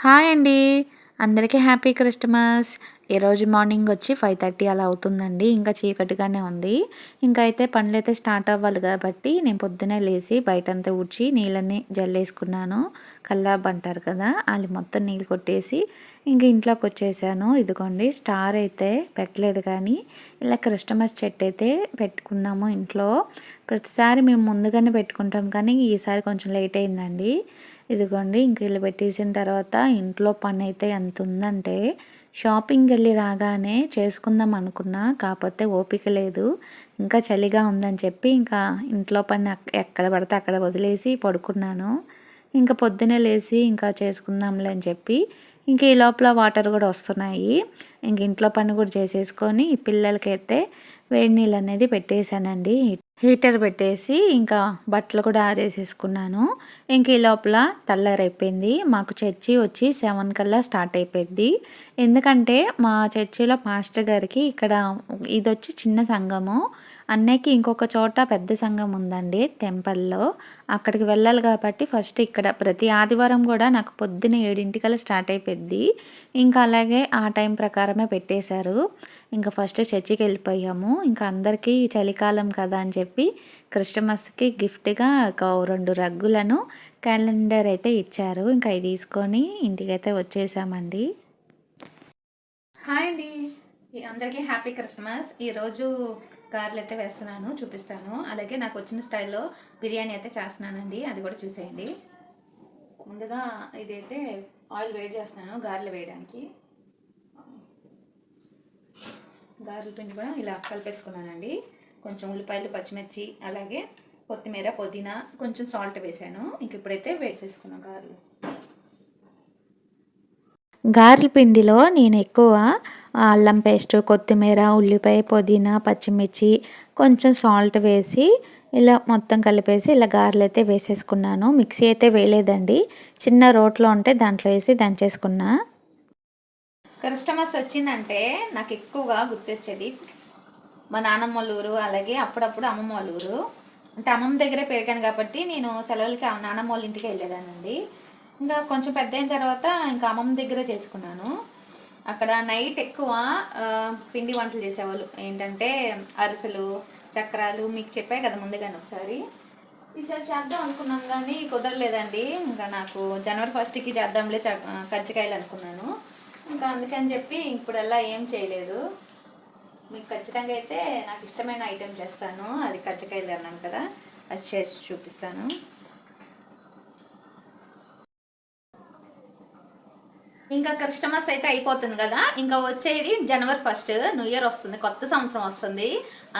Hi అండి. అందరికీ happy Christmas. ఈరోజు మార్నింగ్ వచ్చి 5:30 అలా అవుతుందండి. ఇంకా చీకటిగానే ఉంది. ఇంకా అయితే పనులైతే స్టార్ట్ అవ్వాలి కాబట్టి నేను పొద్దున్నే లేసి బయటంతా ఊడ్చి నీళ్ళన్నీ జల్లేసుకున్నాను. కల్లాపు అంటారు కదా, అది మొత్తం నీళ్ళు కొట్టేసి ఇంక ఇంట్లోకి వచ్చేసాను. ఇదిగోండి స్టార్ అయితే పెట్టలేదు కానీ ఇలా క్రిస్టమస్ చెట్టు అయితే పెట్టుకున్నాము ఇంట్లో. ప్రతిసారి మేము ముందుగానే పెట్టుకుంటాం కానీ ఈసారి కొంచెం లేట్ అయిందండి. ఇదిగోండి ఇంక ఇలా పెట్టేసిన తర్వాత ఇంట్లో పని అయితే ఎంత ఉందంటే షాపింగ్కి వెళ్ళి రాగానే చేసుకుందాం అనుకున్నా, కాకపోతే ఓపిక లేదు. ఇంకా చలిగా ఉందని చెప్పి ఇంకా ఇంట్లో పని ఎక్కడ పడితే అక్కడ వదిలేసి పడుకున్నాను. ఇంకా పొద్దునే లేచి ఇంకా చేసుకుందాంలే అని చెప్పి ఇంక ఈ లోపల వాటర్ కూడా వస్తున్నాయి. ఇంక ఇంట్లో పని కూడా చేసేసుకొని ఈ పిల్లలకైతే వేడి నీళ్ళు అనేది పెట్టేశానండి. హీటర్ పెట్టేసి ఇంకా బట్టలు కూడా ఆరేసేసుకున్నాను. ఇంక ఈ లోపల తెల్లారైపోయింది. మాకు చర్చి వచ్చి 7 కల్లా స్టార్ట్ అయిపోయింది. ఎందుకంటే మా చర్చిలో పాస్టర్ గారికి ఇక్కడ ఇది వచ్చి చిన్న సంఘము, అన్నయ్యకి ఇంకొక చోట పెద్ద సంఘం ఉందండి టెంపుల్లో. అక్కడికి వెళ్ళాలి కాబట్టి ఫస్ట్ ఇక్కడ ప్రతి ఆదివారం కూడా నాకు పొద్దున 7 స్టార్ట్ అయిపోద్ది. ఇంకా అలాగే ఆ టైం ప్రకారమే పెట్టేశారు. ఇంకా ఫస్ట్ చర్చికి వెళ్ళిపోయాము. ఇంకా అందరికీ చలికాలం కదా అని చెప్పి క్రిస్టమస్కి గిఫ్ట్గా ఒక 2 రగ్గులను క్యాలెండర్ అయితే ఇచ్చారు. ఇంకా అవి తీసుకొని ఇంటికైతే వచ్చేసామండి. హాయ్ అండి, అందరికీ హ్యాపీ క్రిస్మస్. ఈరోజు గారెలు అయితే వేస్తున్నాను, చూపిస్తాను. అలాగే నాకు వచ్చిన స్టైల్లో బిర్యానీ అయితే చేస్తున్నానండి, అది కూడా చూసేయండి. ముందుగా ఇదైతే ఆయిల్ వేడి చేస్తున్నాను గారెలు వేయడానికి. గారెల పిండి కూడా ఇలా కలిపేసుకున్నానండి. కొంచెం ఉల్లిపాయలు, పచ్చిమిర్చి, అలాగే కొత్తిమీర, పుదీనా, కొంచెం సాల్ట్ వేసాను. ఇంక ఇప్పుడైతే వేసేసుకున్నాను గారెలు. గారెల పిండిలో నేను ఎక్కువ అల్లం పేస్ట్, కొత్తిమీర, ఉల్లిపాయ, పుదీనా, పచ్చిమిర్చి, కొంచెం సాల్ట్ వేసి ఇలా మొత్తం కలిపేసి ఇలా గారెలు అయితే వేసేసుకున్నాను. మిక్సీ అయితే వేయలేదండి, చిన్న రోట్లో ఉంటే దాంట్లో వేసి దంచేసుకున్నా. క్రిస్టమస్ వచ్చిందంటే నాకు ఎక్కువగా గుర్తొచ్చేది మా నాన్నమ్మ వాళ్ళ ఊరు, అలాగే అప్పుడప్పుడు అమ్మమ్మ వాళ్ళ ఊరు. అంటే అమ్మమ్మ దగ్గరే పెరిగాను కాబట్టి నేను సెలవులకి నాన్నమ్మ వాళ్ళ ఇంటికి వెళ్ళేదానండి. ఇంకా కొంచెం పెద్ద అయిన తర్వాత ఇంకా అమ్మమ్మ దగ్గరే చేసుకున్నాను. అక్కడ నైట్ ఎక్కువ పిండి వంటలు చేసేవాళ్ళు. ఏంటంటే అరిసెలు, చక్రాలు, మీకు చెప్పాయి కదా ముందుగానే ఒకసారి. ఈసారి చేద్దాం అనుకున్నాం కానీ కుదరలేదండి. ఇంకా నాకు జనవరి 1కి చేద్దాంలే కజ్జికాయలు అనుకున్నాను. ఇంకా అందుకని చెప్పి ఇప్పుడల్లా ఏం చేయలేదు. మీకు ఖచ్చితంగా అయితే నాకు ఇష్టమైన ఐటెం చేస్తాను, అది కజ్జికాయలు అన్నాను కదా, అది చేసి చూపిస్తాను. ఇంకా క్రిస్టమస్ అయితే అయిపోతుంది కదా, ఇంకా వచ్చేది జనవరి 1 న్యూ ఇయర్ వస్తుంది, కొత్త సంవత్సరం వస్తుంది.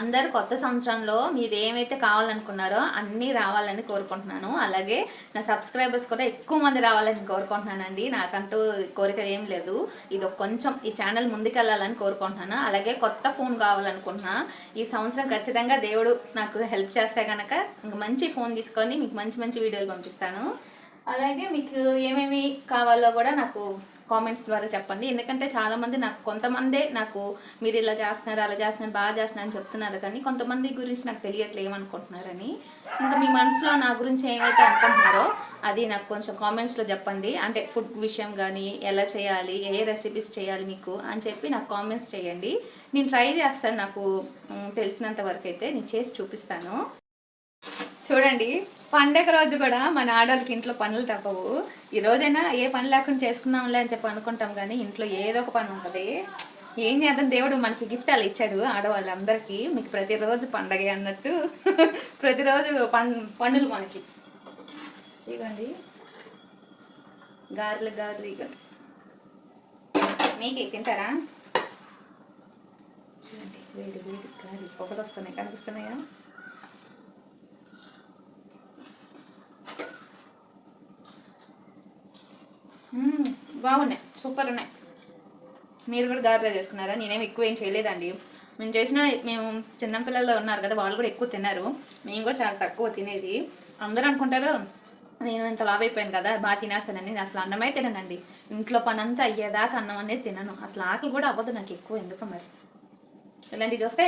అందరు కొత్త సంవత్సరంలో మీరు ఏమైతే కావాలనుకున్నారో అన్నీ రావాలని కోరుకుంటున్నాను. అలాగే నా సబ్స్క్రైబర్స్ కూడా ఎక్కువ మంది రావాలని కోరుకుంటున్నానండి. నాకంటూ కోరిక ఏం లేదు, ఇది కొంచెం ఈ ఛానల్ ముందుకెళ్ళాలని కోరుకుంటున్నాను. అలాగే కొత్త ఫోన్ కావాలనుకుంటున్నా. ఈ సంవత్సరం ఖచ్చితంగా దేవుడు నాకు హెల్ప్ చేస్తే కనుక ఇంక మంచి ఫోన్ తీసుకొని మీకు మంచి మంచి వీడియోలు పంపిస్తాను. అలాగే మీకు ఏమేమి కావాలో కూడా నాకు కామెంట్స్ ద్వారా చెప్పండి. ఎందుకంటే చాలామంది నాకు కొంతమందే నాకు మీరు ఇలా చేస్తున్నారు, అలా చేస్తున్నారు, బాగా చేస్తున్నారు అని చెప్తున్నారు, కానీ కొంతమంది గురించి నాకు తెలియట్లేదు ఏమనుకుంటున్నారని. ఇంకా మీ మనసులో నా గురించి ఏమైతే అనుకుంటున్నారో అది నాకు కొంచెం కామెంట్స్లో చెప్పండి. అంటే ఫుడ్ విషయం కానీ ఎలా చేయాలి, ఏ రెసిపీస్ చేయాలి మీకు అని చెప్పి నాకు కామెంట్స్ చేయండి. నేను ట్రై చేస్తాను, నాకు తెలిసినంత వరకు అయితే నేను చేసి చూపిస్తాను. చూడండి, పండగ రోజు కూడా మన ఆడవాళ్ళకి ఇంట్లో పనులు తప్పవు. ఈ రోజైనా ఏ పని లేకుండా చేసుకున్నాంలే అని చెప్పి అనుకుంటాం, కానీ ఇంట్లో ఏదో ఒక పని ఉంటుంది. ఏం చేద్దాం, దేవుడు మనకి గిఫ్ట్ అలా ఇచ్చాడు ఆడవాళ్ళందరికీ. మీకు ప్రతిరోజు పండగ అన్నట్టు ప్రతిరోజు పనులు మనకి. ఇవ్వండి గారెలు గారెలు, ఇక మీకు తింటారా? చూడండి వేడి వేడి గారెలు పొగలు వస్తున్నాయి, కనిపిస్తున్నాయా? బాగున్నాయి, సూపర్ ఉన్నాయి. మీరు కూడా గారెలు చేసుకున్నారా? నేనేమి ఎక్కువ ఏం చేయలేదండి. మేము చిన్న పిల్లలు ఉన్నారు కదా, వాళ్ళు కూడా ఎక్కువ తిన్నారు. మేము కూడా చాలా తక్కువ తినేది. అందరూ అనుకుంటారు నేను ఇంత లావ్ అయిపోయాను కదా, బాగా తినేస్తానని. నేను అసలు అన్నమే తిననండి. ఇంట్లో పని అంతా అయ్యేదాకా అన్నం అనేది తినను. అసలు ఆకలి కూడా అవ్వదు నాకు ఎక్కువ, ఎందుకో మరి. ఇలాంటిది వస్తే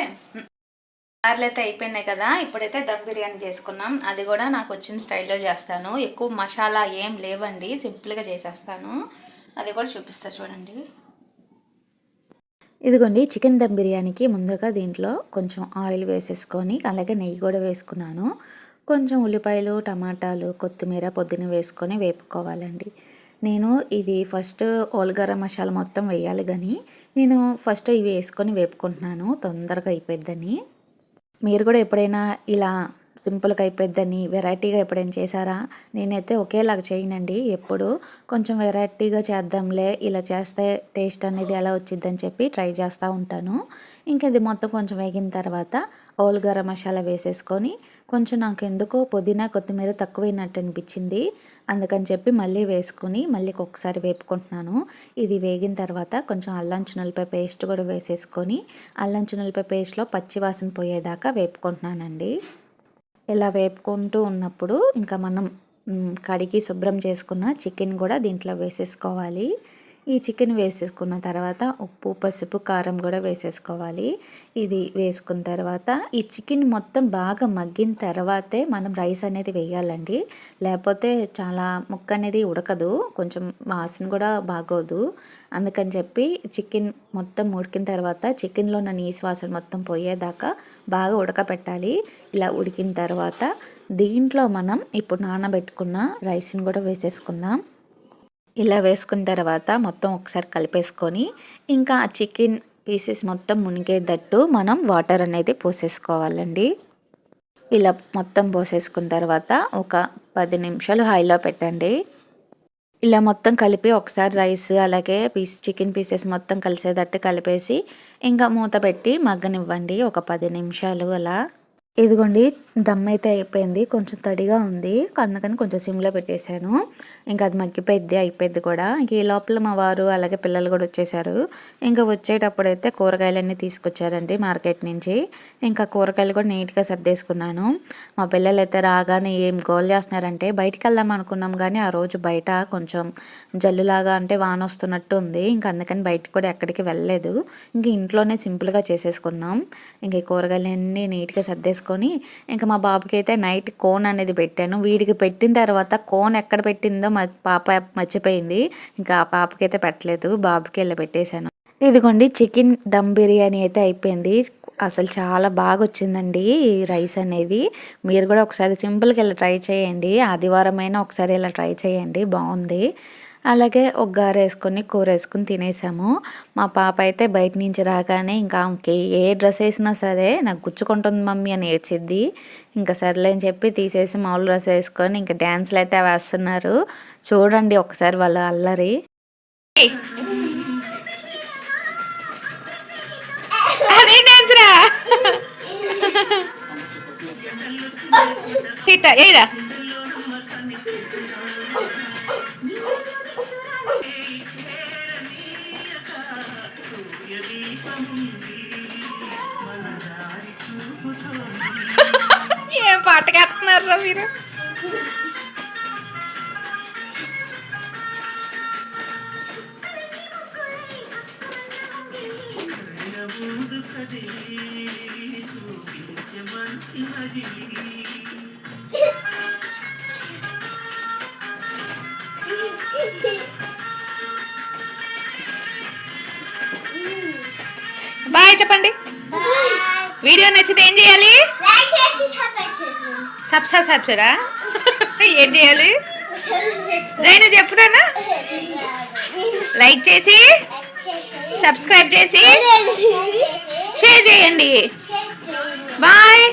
గారెలు అయితే అయిపోయినాయి కదా, ఇప్పుడైతే దమ్ బిర్యానీ చేసుకున్నాం. అది కూడా నాకు వచ్చిన స్టైల్లో చేస్తాను. ఎక్కువ మసాలా ఏం లేవండి, సింపుల్గా చేసేస్తాను. అది కూడా చూపిస్తా చూడండి. ఇదిగోండి చికెన్ దమ్ బిర్యానీకి ముందుగా దీంట్లో కొంచెం ఆయిల్ వేసేసుకొని అలాగే నెయ్యి కూడా వేసుకున్నాను. కొంచెం ఉల్లిపాయలు, టమాటాలు, కొత్తిమీర పొద్దున వేసుకొని వేపుకోవాలండి. నేను ఇది ఫస్ట్ హోల్ గరం మసాలా మొత్తం వేయాలి కానీ నేను ఫస్ట్ ఇవి వేసుకొని వేపుకుంటున్నాను తొందరగా అయిపోద్దని. మీరు కూడా ఎప్పుడైనా ఇలా సింపుల్గా అయిపోద్దని వెరైటీగా ఎప్పుడైనా చేశారా? నేనైతే ఒకేలాగా చేయనండి. ఎప్పుడు కొంచెం వెరైటీగా చేద్దాంలే, ఇలా చేస్తే టేస్ట్ అనేది ఎలా వచ్చిద్దని చెప్పి ట్రై చేస్తూ ఉంటాను. ఇంక ఇది మొత్తం కొంచెం వేగిన తర్వాత హోల్ గరం మసాలా వేసేసుకొని కొంచెం నాకు ఎందుకో పుదీనా కొత్తిమీర తక్కువైనట్టు అనిపించింది. అందుకని చెప్పి మళ్ళీ వేసుకొని మళ్ళీ ఒకసారి వేపుకుంటున్నాను. ఇది వేగిన తర్వాత కొంచెం అల్లం చిన్నులపాయ పేస్ట్ కూడా వేసేసుకొని అల్లం చిన్నులపాయ పేస్ట్లో పచ్చి వాసన పోయేదాకా వేపుకుంటున్నానండి. ఇలా వేపుకుంటూ ఉన్నప్పుడు ఇంకా మనం కడిగి శుభ్రం చేసుకున్న చికెన్ కూడా దీంట్లో వేసేసుకోవాలి. ఈ చికెన్ వేసేసుకున్న తర్వాత ఉప్పు, పసుపు, కారం కూడా వేసేసుకోవాలి. ఇది వేసుకున్న తర్వాత ఈ చికెన్ మొత్తం బాగా మగ్గిన తర్వాతే మనం రైస్ అనేది వేయాలండి. లేకపోతే చాలా ముక్క అనేది ఉడకదు, కొంచెం వాసన కూడా బాగోదు. అందుకని చెప్పి చికెన్ మొత్తం ఉడికిన తర్వాత చికెన్లో ఉన్న నీసు వాసన మొత్తం పోయేదాకా బాగా ఉడకపెట్టాలి. ఇలా ఉడికిన తర్వాత దీంట్లో మనం ఇప్పుడు నానబెట్టుకున్న రైస్ని కూడా వేసేసుకుందాం. ఇలా వేసుకున్న తర్వాత మొత్తం ఒకసారి కలిపేసుకొని ఇంకా ఆ చికెన్ పీసెస్ మొత్తం మునిగేటట్టు మనం వాటర్ అనేది పోసేసుకోవాలండి. ఇలా మొత్తం పోసేసుకున్న తర్వాత ఒక 10 నిమిషాలు హైలో పెట్టండి. ఇలా మొత్తం కలిపి ఒకసారి రైస్ అలాగే చికెన్ పీసెస్ మొత్తం కలిసేటట్టు కలిపేసి ఇంకా మూత పెట్టి మగ్గనివ్వండి ఒక 10 నిమిషాలు అలా. ఇదిగోండి దమ్ అయితే అయిపోయింది, కొంచెం తడిగా ఉంది అందుకని కొంచెం సిమ్లో పెట్టేశాను. ఇంకా అది మగ్గిపోయిద్ది అయిపోయింది కూడా. ఇంక ఈ లోపల మా వారు అలాగే పిల్లలు కూడా వచ్చేసారు. ఇంకా వచ్చేటప్పుడు అయితే కూరగాయలన్నీ తీసుకొచ్చారండి మార్కెట్ నుంచి. ఇంకా కూరగాయలు కూడా నీట్గా సర్దేసుకున్నాను. మా పిల్లలు అయితే రాగానే ఏం గోల్ చేస్తున్నారంటే బయటికి వెళ్దాం అనుకున్నాం కానీ ఆ రోజు బయట కొంచెం జల్లులాగా అంటే వాన వస్తున్నట్టు ఉంది. ఇంకా అందుకని బయటకు కూడా ఎక్కడికి వెళ్ళలేదు. ఇంక ఇంట్లోనే సింపుల్గా చేసేసుకున్నాం. ఇంక ఈ కూరగాయలన్నీ నీట్గా సర్దేసుకున్నాం. ఇంకా మా బాబుకి అయితే నైట్ కోన్ అనేది పెట్టాను. వీడికి పెట్టిన తర్వాత కోన్ ఎక్కడ పెట్టిందో మా పాప మర్చిపోయింది. ఇంకా ఆ పాపకి అయితే పెట్టలేదు, బాబుకి వెళ్ళి పెట్టేశాను. ఇదిగోండి చికెన్ దమ్ బిర్యానీ అయితే అయిపోయింది. అసలు చాలా బాగా వచ్చిందండి ఈ రైస్ అనేది. మీరు కూడా ఒకసారి సింపుల్గా ఇలా ట్రై చేయండి. ఆదివారం అయినా ఒకసారి ఇలా ట్రై చేయండి, బాగుంది. అలాగే ఒక గారె వేసుకొని కూర వేసుకొని తినేసాము. మా పాప అయితే బయట నుంచి రాగానే ఇంకా ఆమెకి ఏ డ్రెస్ వేసినా సరే నాకు గుచ్చుకుంటుంది మమ్మీ అని ఏడ్చిద్ది. ఇంకా సర్లే అని చెప్పి తీసేసి మామూలు డ్రెస్ వేసుకొని ఇంకా డ్యాన్స్లు అయితే వేస్తున్నారు. చూడండి ఒకసారి వాళ్ళ అల్లరి. ఏం పాటకేస్తున్నారా మీరు? బాయ్ చెప్పండి. వీడియో నచ్చితే ఏం చేయాలి? సబ్స్క్రైబ్ ఏం చేయాలి? జైన చెప్పురానా? లైక్ చేసి సబ్స్క్రైబ్ చేసి షేర్ చేయండి. బాయ్.